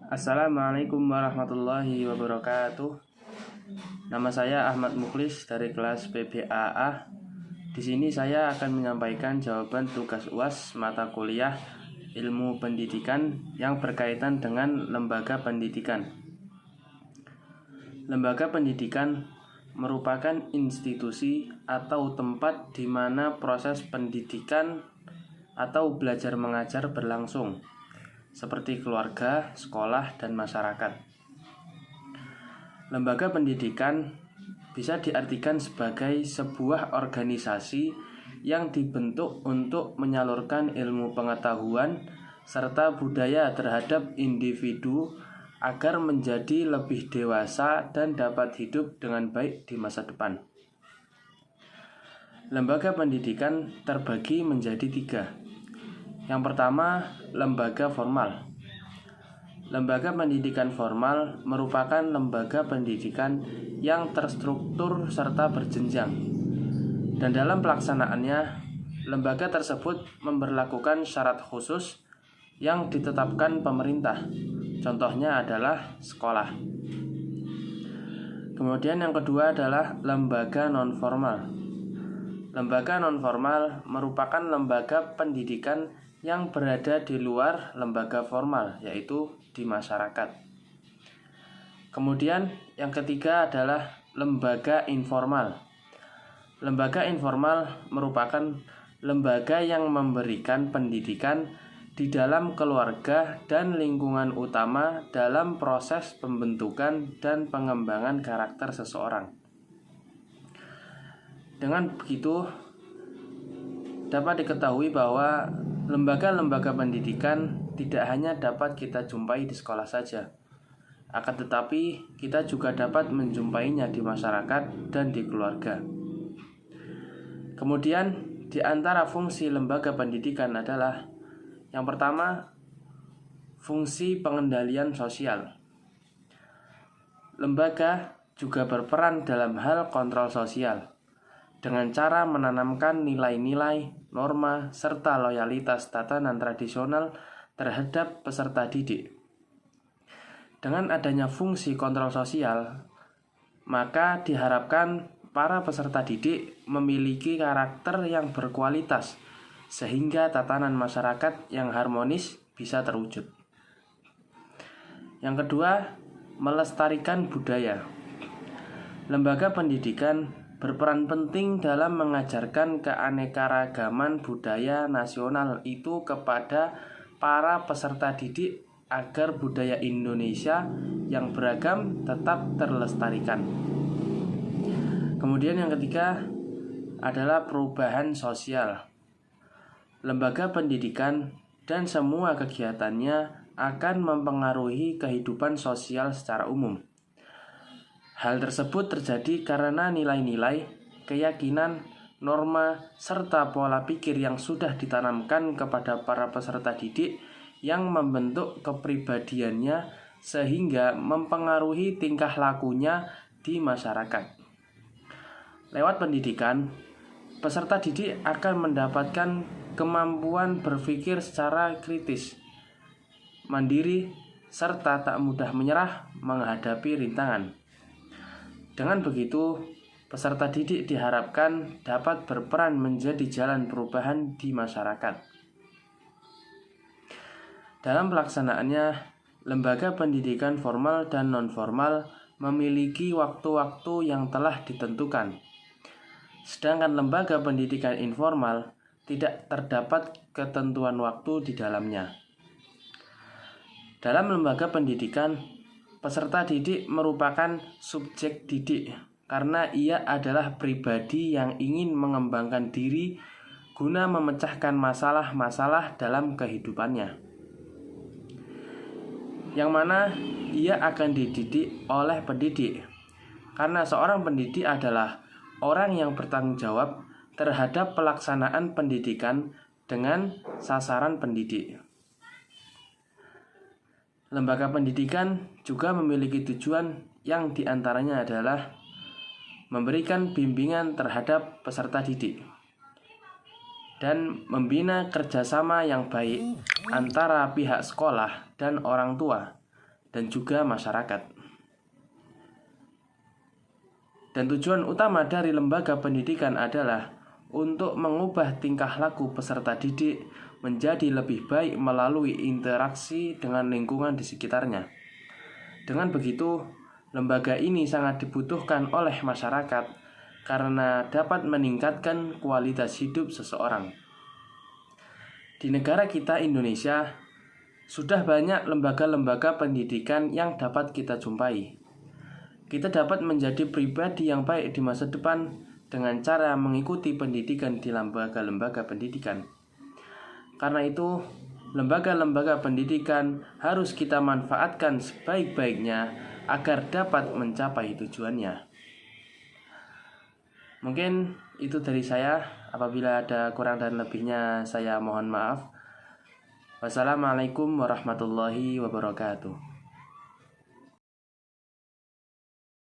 Assalamualaikum warahmatullahi wabarakatuh. Nama saya Ahmad Mukhlis dari kelas PBAA. Di sini saya akan menyampaikan jawaban tugas UAS mata kuliah Ilmu Pendidikan yang berkaitan dengan lembaga pendidikan. Lembaga pendidikan merupakan institusi atau tempat di mana proses pendidikan atau belajar mengajar berlangsung, seperti keluarga, sekolah, dan masyarakat. Lembaga pendidikan bisa diartikan sebagai sebuah organisasi yang dibentuk untuk menyalurkan ilmu pengetahuan serta budaya terhadap individu agar menjadi lebih dewasa dan dapat hidup dengan baik di masa depan. Lembaga pendidikan terbagi menjadi 3. Yang pertama, lembaga formal. Lembaga pendidikan formal merupakan lembaga pendidikan yang terstruktur serta berjenjang. Dan dalam pelaksanaannya, lembaga tersebut memberlakukan syarat khusus yang ditetapkan pemerintah. Contohnya adalah sekolah. Kemudian yang kedua adalah lembaga non-formal. Lembaga non-formal merupakan lembaga pendidikan yang berada di luar lembaga formal, yaitu di masyarakat. Kemudian yang ketiga adalah lembaga informal. Lembaga informal merupakan lembaga yang memberikan pendidikan di dalam keluarga dan lingkungan utama dalam proses pembentukan dan pengembangan karakter seseorang. Dengan begitu, dapat diketahui bahwa lembaga-lembaga pendidikan tidak hanya dapat kita jumpai di sekolah saja, akan tetapi kita juga dapat menjumpainya di masyarakat dan di keluarga. Kemudian, di antara fungsi lembaga pendidikan adalah yang pertama, fungsi pengendalian sosial. Lembaga juga berperan dalam hal kontrol sosial dengan cara menanamkan nilai-nilai, norma, serta loyalitas tatanan tradisional terhadap peserta didik. Dengan adanya fungsi kontrol sosial, maka diharapkan para peserta didik memiliki karakter yang berkualitas, sehingga tatanan masyarakat yang harmonis bisa terwujud. Yang kedua, melestarikan budaya. Lembaga pendidikan berperan penting dalam mengajarkan keanekaragaman budaya nasional itu kepada para peserta didik agar budaya Indonesia yang beragam tetap terlestarikan. Kemudian yang ketiga adalah perubahan sosial. Lembaga pendidikan dan semua kegiatannya akan mempengaruhi kehidupan sosial secara umum. Hal tersebut terjadi karena nilai-nilai, keyakinan, norma, serta pola pikir yang sudah ditanamkan kepada para peserta didik yang membentuk kepribadiannya sehingga mempengaruhi tingkah lakunya di masyarakat. Lewat pendidikan, peserta didik akan mendapatkan kemampuan berpikir secara kritis, mandiri, serta tak mudah menyerah menghadapi rintangan. Dengan begitu, peserta didik diharapkan dapat berperan menjadi jalan perubahan di masyarakat. Dalam pelaksanaannya, lembaga pendidikan formal dan non-formal memiliki waktu-waktu yang telah ditentukan. Sedangkan lembaga pendidikan informal tidak terdapat ketentuan waktu di dalamnya. Dalam lembaga pendidikan, peserta didik merupakan subjek didik karena ia adalah pribadi yang ingin mengembangkan diri guna memecahkan masalah-masalah dalam kehidupannya, yang mana ia akan dididik oleh pendidik. Karena seorang pendidik adalah orang yang bertanggung jawab terhadap pelaksanaan pendidikan dengan sasaran pendidik. Lembaga pendidikan juga memiliki tujuan yang diantaranya adalah memberikan bimbingan terhadap peserta didik dan membina kerjasama yang baik antara pihak sekolah dan orang tua dan juga masyarakat. Dan tujuan utama dari lembaga pendidikan adalah untuk mengubah tingkah laku peserta didik menjadi lebih baik melalui interaksi dengan lingkungan di sekitarnya. Dengan begitu, lembaga ini sangat dibutuhkan oleh masyarakat karena dapat meningkatkan kualitas hidup seseorang. Di negara kita Indonesia, sudah banyak lembaga-lembaga pendidikan yang dapat kita jumpai. Kita dapat menjadi pribadi yang baik di masa depan dengan cara mengikuti pendidikan di lembaga-lembaga pendidikan. Karena itu, lembaga-lembaga pendidikan harus kita manfaatkan sebaik-baiknya agar dapat mencapai tujuannya. Mungkin itu dari saya. Apabila ada kurang dan lebihnya, saya mohon maaf. Wassalamualaikum warahmatullahi wabarakatuh.